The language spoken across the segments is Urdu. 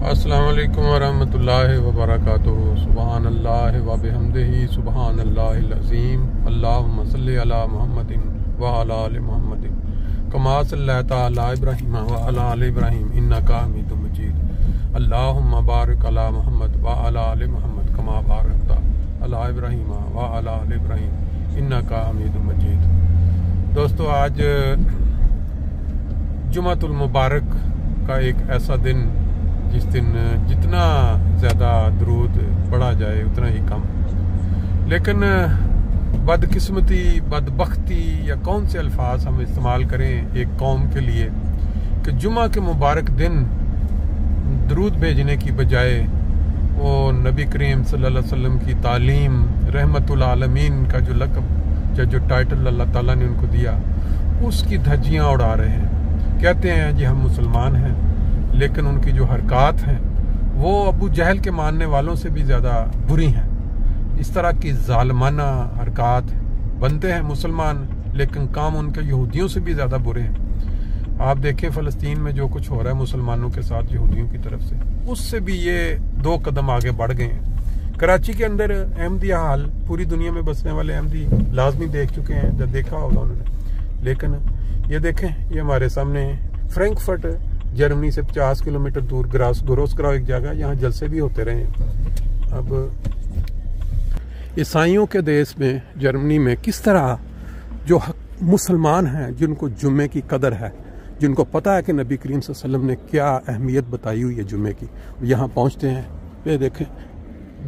السلام علیکم ورحمۃ اللہ وبرکاتہ۔ سبحان اللہ و بحمدہ سبحان اللہ العظیم۔ اللہم صلی علی محمد وعلی آل محمد کما صلیت علی ابراہیم وعلی آل ابراہیم انک حمید مجید۔ اللہم بارک علی محمد وعلی آل محمد کما بارکت علی ابراہیم وعلی آل ابراہیم انک حمید مجید۔ دوستو، آج جمعۃ المبارک کا ایک ایسا دن جس دن جتنا زیادہ درود پڑھا جائے اتنا ہی کم، لیکن بدقسمتی، بدبختی یا کون سے الفاظ ہم استعمال کریں ایک قوم کے لیے کہ جمعہ کے مبارک دن درود بھیجنے کی بجائے وہ نبی کریم صلی اللہ علیہ وسلم کی تعلیم، رحمت العالمین کا جو لقب جو ٹائٹل اللہ تعالیٰ نے ان کو دیا، اس کی دھجیاں اڑا رہے ہیں۔ کہتے ہیں جی ہم مسلمان ہیں، لیکن ان کی جو حرکات ہیں وہ ابو جہل کے ماننے والوں سے بھی زیادہ بری ہیں۔ اس طرح کی ظالمانہ حرکات، بنتے ہیں مسلمان لیکن کام ان کے یہودیوں سے بھی زیادہ برے ہیں۔ آپ دیکھیں فلسطین میں جو کچھ ہو رہا ہے مسلمانوں کے ساتھ یہودیوں کی طرف سے، اس سے بھی یہ 2 قدم آگے بڑھ گئے ہیں۔ کراچی کے اندر احمدیہ حال پوری دنیا میں بسنے والے احمدی لازمی دیکھ چکے ہیں، جب دیکھا ہوگا انہوں نے، لیکن یہ دیکھیں یہ ہمارے سامنے فرینکفرٹ جرمنی سے 50 کلومیٹر دور گروسکراؤ ایک جگہ، یہاں جلسے بھی ہوتے رہے ہیں۔ اب عیسائیوں کے دیس میں جرمنی میں کس طرح جو مسلمان ہیں جن کو جمعے کی قدر ہے، جن کو پتہ ہے کہ نبی کریم صلی اللہ علیہ وسلم نے کیا اہمیت بتائی ہوئی ہے جمعے کی، یہاں پہنچتے ہیں۔ یہ دیکھیں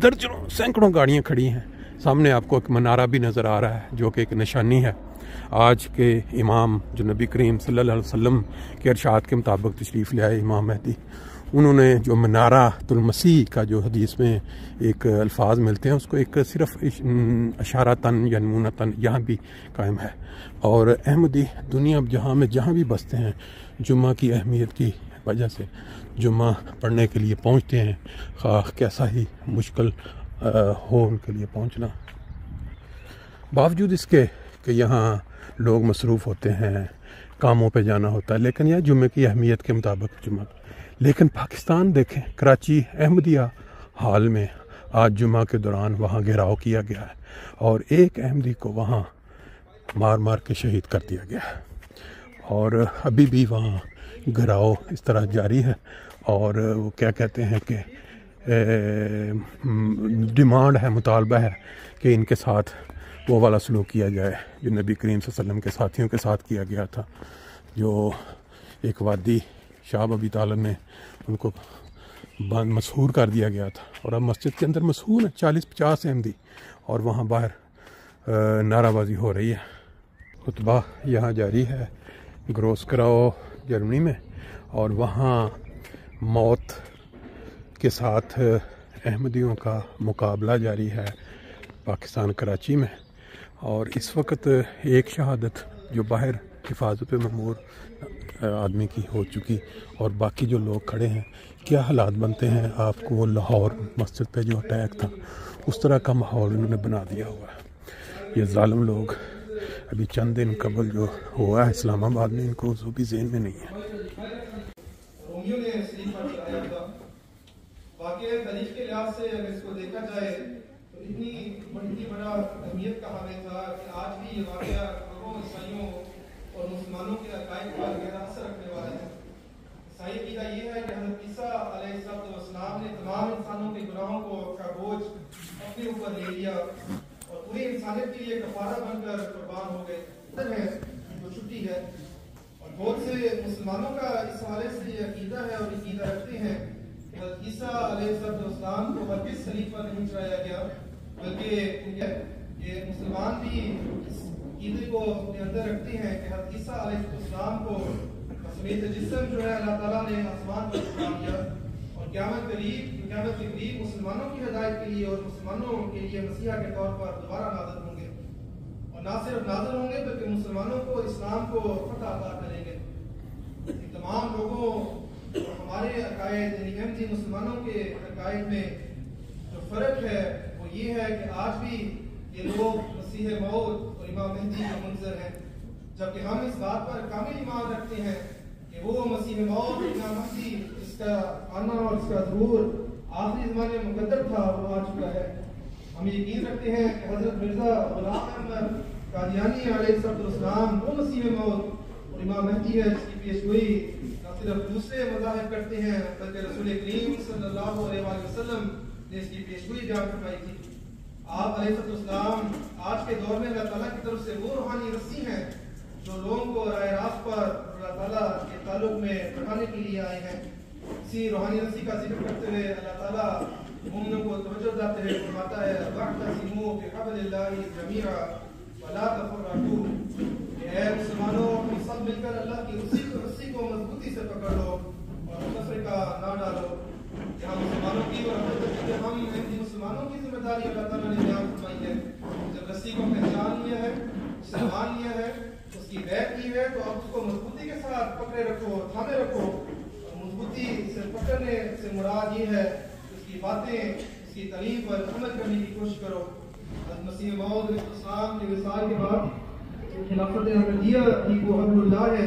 درجنوں سینکڑوں گاڑیاں کھڑی ہیں، سامنے آپ کو ایک منارہ بھی نظر آ رہا ہے جو کہ ایک نشانی ہے آج کے امام جو نبی کریم صلی اللہ علیہ وسلم کے ارشاد کے مطابق تشریف لے آئے امام مہدی۔ انہوں نے جو منارہ المسیح کا جو حدیث میں ایک الفاظ ملتے ہیں، اس کو ایک صرف اشارتاً یا نمونتاً یہاں بھی قائم ہے۔ اور احمدی دنیا جہاں میں جہاں بھی بستے ہیں، جمعہ کی اہمیت کی وجہ سے جمعہ پڑھنے کے لیے پہنچتے ہیں، خواہ کیسا ہی مشکل ہو ان کے لیے پہنچنا۔ باوجود اس کے کہ یہاں لوگ مصروف ہوتے ہیں، کاموں پہ جانا ہوتا ہے، لیکن یہ جمعے کی اہمیت کے مطابق جمعہ۔ لیکن پاکستان دیکھیں، کراچی احمدیہ حال میں آج جمعہ کے دوران وہاں گھیراؤ کیا گیا ہے اور ایک احمدی کو وہاں مار مار کے شہید کر دیا گیا ہے، اور ابھی بھی وہاں گھیراؤ اس طرح جاری ہے۔ اور وہ کیا کہتے ہیں کہ ڈیمانڈ ہے، مطالبہ ہے کہ ان کے ساتھ وہ والا سلوک کیا جائے جو نبی کریم صلی اللہ علیہ وسلم کے ساتھیوں کے ساتھ کیا گیا تھا، جو ایک وادی شاہ ابی طالب نے ان کو مسحور کر دیا گیا تھا، اور اب مسجد کے اندر مسحور ہیں 40-50 احمدی، اور وہاں باہر نعرہ بازی ہو رہی ہے۔ خطبہ یہاں جاری ہے گروسکراؤ جرمنی میں، اور وہاں موت کے ساتھ احمدیوں کا مقابلہ جاری ہے پاکستان کراچی میں۔ اور اس وقت ایک شہادت جو باہر حفاظت مأمور آدمی کی ہو چکی، اور باقی جو لوگ کھڑے ہیں، کیا حالات بنتے ہیں آپ کو۔ وہ لاہور مسجد پہ جو اٹیک تھا، اس طرح کا ماحول انہوں نے بنا دیا ہوا ہے۔ یہ ظالم لوگ ابھی چند دن قبل جو ہوا ہے اسلام آباد میں، ان کو بھی ذہن میں نہیں ہے۔ واقعی تاریخ کے لحاظ سے اگر اس کو دیکھا جائے تو اتنی بڑا اہمیت کا حامل تھا کہ آج بھی یہ واقعہ لوگوں، عیسائیوں اور مسلمانوں کے عقائد پر گہرا اثر رکھنے والا ہے۔ عیسائی عقیدہ یہ ہے کہ حضرت عیسیٰ علیہ السلام نے تمام انسانوں کے گناہوں کا بوجھ اپنے اوپر لے لیا اور پوری انسانیت کے لیے کفارہ بن کر قربان ہو گئے ہے جو چھٹی ہے۔ اور بہت سے مسلمانوں کا اس حوالے سے یہ عقیدہ ہے اور عقیدہ رکھتے ہیں کہ حضرت عیسیٰ علیہ السلام کو ہرگز صلیب پر نہیں چڑھایا گیا، بلکہ یہ مسلمان بھی اس عقیدے کو اپنے اندر رکھتے ہیں کہ حضرت عیسیٰ علیہ السلام کو سمیت جسم جو ہے اللہ تعالیٰ نے آسمان پر اٹھا دیا، اور قیامت کے قریب مسلمانوں کی ہدایت کے لیے اور مسلمانوں کے لیے مسیحا کے طور پر دوبارہ نازل ہوں گے، اور نہ صرف نازل ہوں گے بلکہ مسلمانوں کو اسلام کو فتح عطا کریں گے۔ تمام لوگوں ہمارے عقائد یعنی احمدی مسلمانوں کے عقائد میں جو فرق ہے وہ یہ ہے کہ آج بھی یہ لوگ مسیح موعود اور امام مہدی کے منتظر ہیں، جبکہ ہم اس بات پر کامل ایمان رکھتے ہیں کہ وہ مسیح موعود امام مہدی کا آنا اور اس کا ظہور آخری زمانے میں مقدر تھا وہ آ چکا ہے. ہم یقین رکھتے ہیں کہ حضرت مرزا غلام احمد قادیانی علیہ السلام وہ مسیح موعود اور امام مہدی ہے جس کی پیش گوئی نہ صرف دوسرے مذاہب کرتے ہیں بلکہ رسول کریم صلی اللہ علیہ وسلم نے اس کی پیش گوئی بیان فرمائی تھی. آپ علیہ السلام آج کے دور میں اللہ تعالیٰ کی طرف سے وہ روحانی رسی ہیں جو لوگوں کو راہ راست پر اللہ تعالیٰ کے تعلق میں بڑھانے کے لیے آئے ہیں. اسی روحانی رسی کا ذکر کرتے ہوئے اللہ تعالیٰ مومنوں کو توجہ دیتے ہوئے فرماتا ہے وَاعْتَصِمُوا بِحَبْلِ اللَّهِ جَمِيعًا وَلَا تَفَرَّقُوا کہ اے مسلمانوں تم سب مل کر اللہ کی رسی کو مضبوطی سے پکڑ لو اور تفرقہ نہ ڈالو. یہاں مسلمانوں کی اور ہم مسلمانوں کی ذمہ داری اللہ تعالیٰ نے بیان فرمائی ہے. جب رسی کو پہچان لیا ہے اسے مان لیا ہے اس کی بیعت کی ہے تو آپ اس کو مضبوطی کے ساتھ پکڑے رکھو تھامے رکھو. مضبوطی سے پکڑنے سے مراد یہ ہے اس کی باتیں اس کی تعلیم پر عمل کرنے کی کوشش کرو. مسیح موعود علیہ السلام کے وصال کے بعد خلافت احمدیہ ہی وہ حبل اللہ ہے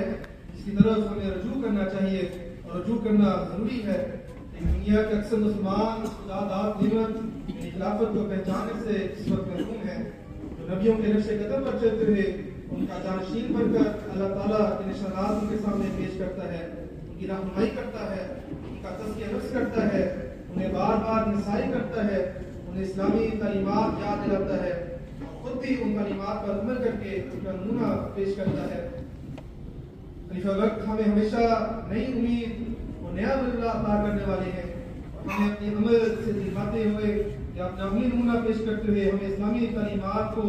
جس کی طرف ہمیں رجوع کرنا چاہیے اور رجوع کرنا ضروری ہے. دنیا کے اکثر مسلمان خدا داد نعمت خلافت کو پہچاننے سے اس وقت محروم ہیں. جو نبیوں کے نقش قدم پر چلتے ہوئے ان کا جانشین بن کر اللہ تعالیٰ کے نشانات ان کے سامنے پیش کرتا ہے ان کی رہنمائی کرتا ہے ان کا تزکیہ نفس کرتا ہے انہیں بار بار نصائی کرتا ہے انہیں اسلامی تعلیمات یاد دلاتا ہے اور خود بھی ان تعلیمات پر عمل کر کے ان کا نمونہ پیش کرتا ہے. خلیفہ وقت ہمیں ہمیشہ نئی امید اور نیا ملہ عطا کرنے والے ہیں. ہمیں اپنے عمل سے دکھاتے ہوئے یا اپنا عملی نمونہ پیش کرتے ہوئے ہمیں اسلامی تعلیمات کو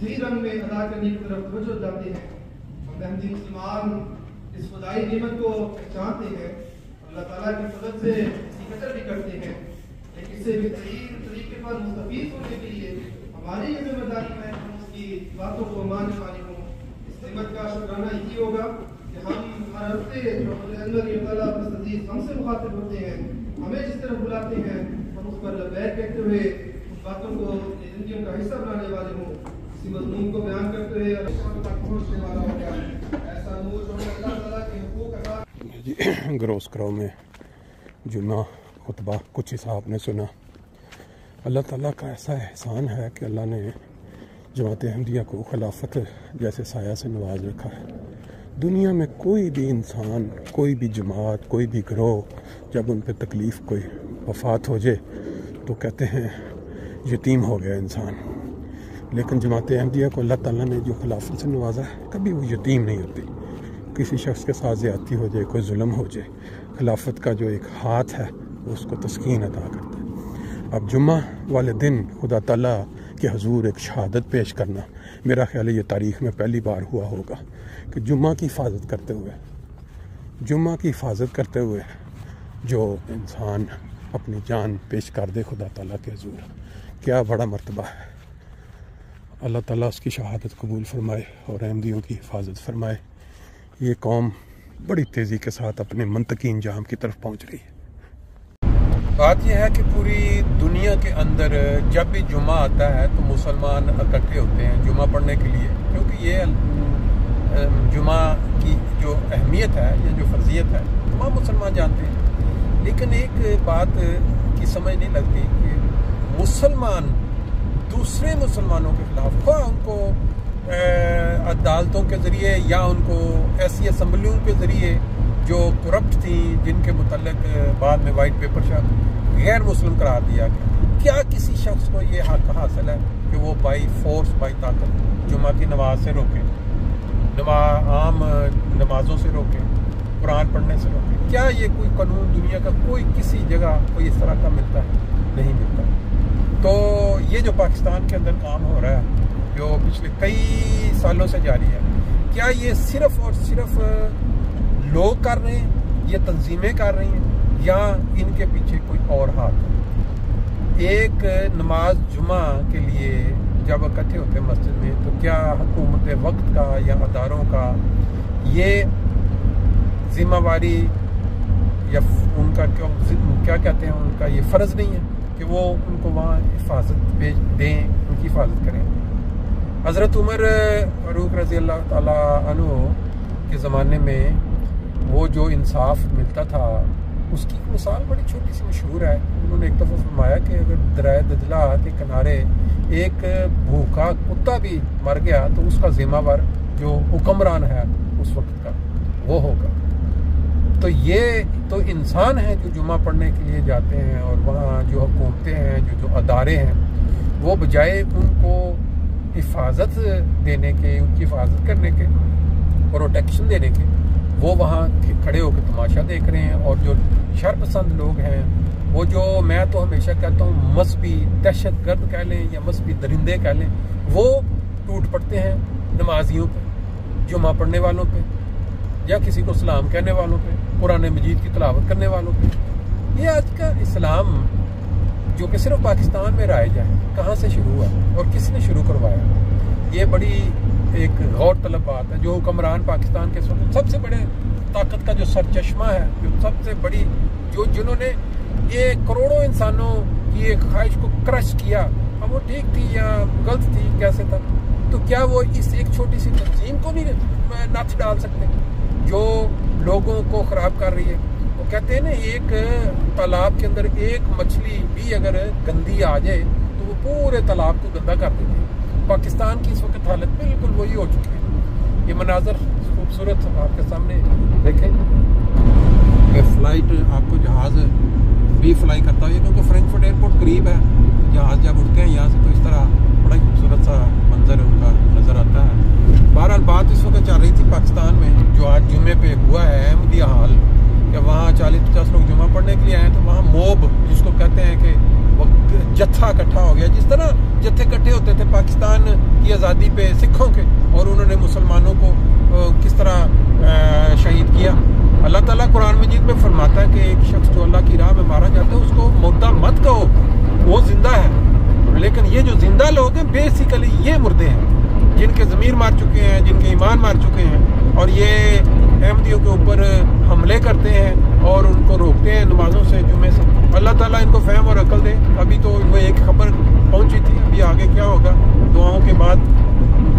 صحیح رنگ میں ادا کرنے کی طرف توجہ دلاتے ہیں. ہم احمدی مسلمان اس خدائی نعمت کو پہچانتے ہیں اللہ تعالیٰ کی فضل سے اس کی قدر بھی کرتے ہیں لیکن اس سے بہترین طریقے پر مستفید ہونے کے لیے ہماری یہ ذمہ داری ہے ہم اس کی باتوں کو ماننے والے ہوں. اس نعمت کا شکرانہ یہی ہوگا کہ ہم ہر ہفتے جو اللہ تعالیٰ عزیز ہم سے مخاطب ہوتے ہیں ہمیں جس طرح بلاتے ہیں ہم اس پر لبیک کہتے ہوئے ان باتوں کو اپنی زندگیوں کا حصہ بنانے والے ہوں. اسی مضمون کو بیان کرتے ہوئے پہنچنے والا ہو گیا ایسا نور جو اللہ تعالیٰ کے حقوق ادا گروس کرو میں جمعہ خطبہ کچھ حصہ آپ نے سنا. اللہ تعالیٰ کا ایسا احسان ہے کہ اللہ نے جماعت احمدیہ کو خلافت جیسے سایہ سے نواز رکھا ہے. دنیا میں کوئی بھی انسان کوئی بھی جماعت کوئی بھی گروہ جب ان پہ تکلیف کوئی وفات ہو جائے تو کہتے ہیں یتیم ہو گیا انسان. لیکن جماعت احمدیہ کو اللہ تعالیٰ نے جو خلافت سے نوازا ہے کبھی وہ یتیم نہیں ہوتی. کسی شخص کے ساتھ زیادتی ہو جائے کوئی ظلم ہو جائے خلافت کا جو ایک ہاتھ ہے وہ اس کو تسکین عطا کرتا ہے. اب جمعہ والے دن خدا تعالیٰ کے حضور ایک شہادت پیش کرنا میرا خیال ہے یہ تاریخ میں پہلی بار ہوا ہوگا کہ جمعہ کی حفاظت کرتے ہوئے جو انسان اپنی جان پیش کر دے خدا تعالیٰ کے حضور کیا بڑا مرتبہ ہے. اللہ تعالیٰ اس کی شہادت قبول فرمائے اور احمدیوں کی حفاظت فرمائے. یہ قوم بڑی تیزی کے ساتھ اپنے منطقی انجام کی طرف پہنچ رہی ہے. بات یہ ہے کہ پوری دنیا کے اندر جب بھی جمعہ آتا ہے تو مسلمان اکٹھے ہوتے ہیں جمعہ پڑھنے کے لیے کیونکہ یہ جمعہ کی جو اہمیت ہے یا جو فرضیت ہے تمام مسلمان جانتے ہیں. لیکن ایک بات کی سمجھ نہیں لگتی کہ مسلمان دوسرے مسلمانوں کے خلاف خواہ ان کو عدالتوں کے ذریعے یا ان کو ایسی اسمبلیوں کے ذریعے جو کرپٹ تھیں جن کے متعلق بعد میں وائٹ پیپر غیر مسلم قرار دیا گیا. کیا کسی شخص کو یہ حق حاصل ہے کہ وہ بائی فورس بائی طاقت جمعہ کی نماز سے روکے عام نمازوں سے روکے قرآن پڑھنے سے روکے؟ کیا یہ کوئی قانون دنیا کا کوئی کسی جگہ کوئی اس طرح کا ملتا ہے؟ نہیں ملتا. تو یہ جو پاکستان کے اندر کام ہو رہا ہے جو پچھلے کئی سالوں سے جاری ہے کیا یہ صرف اور صرف لوگ کر رہے ہیں یہ تنظیمیں کر رہی ہیں یا ان کے پیچھے کوئی اور ہاتھ ہے؟ ایک نماز جمعہ کے لیے جب اکٹھے ہوتے ہیں مسجد میں تو کیا حکومت وقت کا یا اداروں کا یہ ذمہ واری یا ان کا کیا کہتے ہیں ان کا یہ فرض نہیں ہے کہ وہ ان کو وہاں حفاظت بھیج دیں ان کی حفاظت کریں؟ حضرت عمر فاروق رضی اللہ تعالیٰ عنہ کے زمانے میں وہ جو انصاف ملتا تھا اس کی مثال بڑی چھوٹی سی مشہور ہے. انہوں نے ایک دفعہ فرمایا کہ اگر دریائے دجلہ کے کنارے ایک بھوکا کتا بھی مر گیا تو اس کا ذمہ وار جو حکمران ہے اس وقت کا وہ ہوگا. تو یہ تو انسان ہیں جو جمعہ پڑھنے کے لیے جاتے ہیں، اور وہاں جو حکومتیں ہیں، جو ادارے ہیں، وہ بجائے ان کو حفاظت دینے کے، ان کی حفاظت کرنے کے، پروٹیکشن دینے کے، وہ وہاں کھڑے ہو کے تماشا دیکھ رہے ہیں. اور جو شر پسند لوگ ہیں، وہ جو میں تو ہمیشہ کہتا ہوں مذہبی دہشت گرد کہہ لیں یا مذہبی درندے کہہ لیں، وہ ٹوٹ پڑتے ہیں نمازیوں پہ، جمعہ پڑھنے والوں پہ، یا کسی کو سلام کہنے والوں پہ، قرآن مجید کی تلاوت کرنے والوں پہ. یہ آج کا اسلام جو کہ صرف پاکستان میں رائج ہے، کہاں سے شروع ہوا اور کس نے شروع کروایا؟ یہ بڑی ایک غور طلب بات ہے. جو حکمران پاکستان کے سب سے بڑے طاقت کا جو سرچشمہ ہے، جو سب سے بڑی، جنہوں نے یہ کروڑوں انسانوں کی ایک خواہش کو کرش کیا، اب وہ ٹھیک تھی یا غلط تھی، کیسے تھا، تو کیا وہ اس ایک چھوٹی سی تنظیم کو نہیں نتھ ڈال سکتے جو لوگوں کو خراب کر رہی ہے؟ وہ کہتے ہیں نا، ایک تالاب کے اندر ایک مچھلی بھی اگر گندی آ جائے تو وہ پورے تالاب کو گندا کر دیتی ہے. پاکستان کی اس وقت حالت بالکل وہی ہو چکی ہے. یہ مناظر خوبصورت آپ کے سامنے دیکھیں کہ فلائٹ، آپ کو جہاز بھی فلائی کرتا ہے کیونکہ فرینکفرٹ ایئرپورٹ قریب ہے. جہاز جب اٹھتے ہیں یہاں سے تو اس طرح بڑا ہی خوبصورت سا منظر ان کا نظر آتا ہے. بہرحال بات اس وقت چل رہی تھی پاکستان میں، جو آج جمعے پہ ہوا ہے احمدیہ حال، کہ وہاں 40-50 لوگ جمعہ پڑھنے کے لیے آئے، تو وہاں موب جس کو کہتے ہیں کہ وہ جتھا اکٹھا ہو گیا. جس طرح جتھے اکٹھے ہوتے تھے پاکستان کی آزادی پہ سکھوں کے، اور انہوں نے مسلمانوں کو کس طرح شہید کیا. اللہ تعالیٰ قرآن مجید میں فرماتا ہے کہ ایک شخص جو اللہ کی راہ میں مارا جاتا ہے اس کو مردہ مت کہو، وہ زندہ ہے. لیکن یہ جو زندہ لوگ ہیں بیسیکلی یہ مردے ہیں، جن کے ضمیر مار چکے ہیں، جن کے ایمان مار چکے ہیں، اور یہ احمدیوں کے اوپر حملے کرتے ہیں اور ان کو روکتے ہیں نمازوں سے، جمعے سے. اللہ تعالیٰ ان کو فہم اور عقل دے. ابھی تو وہ ایک خبر پہنچی تھی، ابھی آگے کیا ہوگا دعاؤں کے بعد.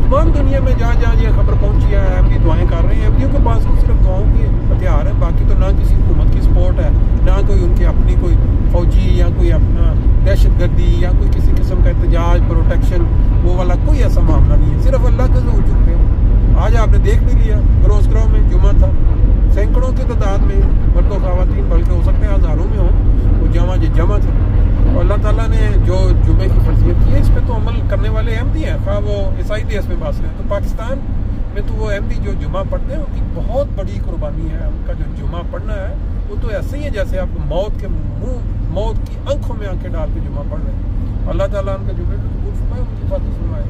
تمام دنیا میں جہاں جہاں یہ خبر پہنچی ہے، احمدی دعائیں کر رہے ہیں. احمدیوں کے پاس تو صرف دعاؤں کے ہتھیار ہیں، باقی تو نہ کسی حکومت کی سپورٹ ہے، نہ کوئی ان کی اپنی کوئی فوجی یا کوئی اپنا دہشت گردی یا کوئی کسی قسم کا احتجاج، پروٹیکشن، وہ والا کوئی ایسا معاملہ نہیں ہے. صرف اللہ کے ضرور جھکتے ہیں. آج آپ نے دیکھ بھی لیا، گروس گراؤں میں جمعہ تھا، سینکڑوں کی تعداد میں مرد و خواتین، بلکہ ہو سکتے ہیں ہزاروں میں ہوں، وہ جمع تھا. اور اللہ تعالیٰ نے جو جمعے کی فرضیت کی ہے، اس پہ تو عمل کرنے والے احمدی ہیں، خواہ وہ عیسائی دیس میں باس ہیں. تو پاکستان میں تو وہ احمدی جو جمعہ پڑھتے ہیں ان کی بہت بڑی قربانی ہے. ان کا جو جمعہ پڑھنا ہے وہ تو ایسے ہی ہے جیسے آپ موت کے منہ، موت کی آنکھوں میں آنکھیں ڈال کے جمعہ پڑھ رہے ہیں. اللہ تعالیٰ ان کا جمعے کو قبول فرمائے، ان کی حفاظت فرمائے.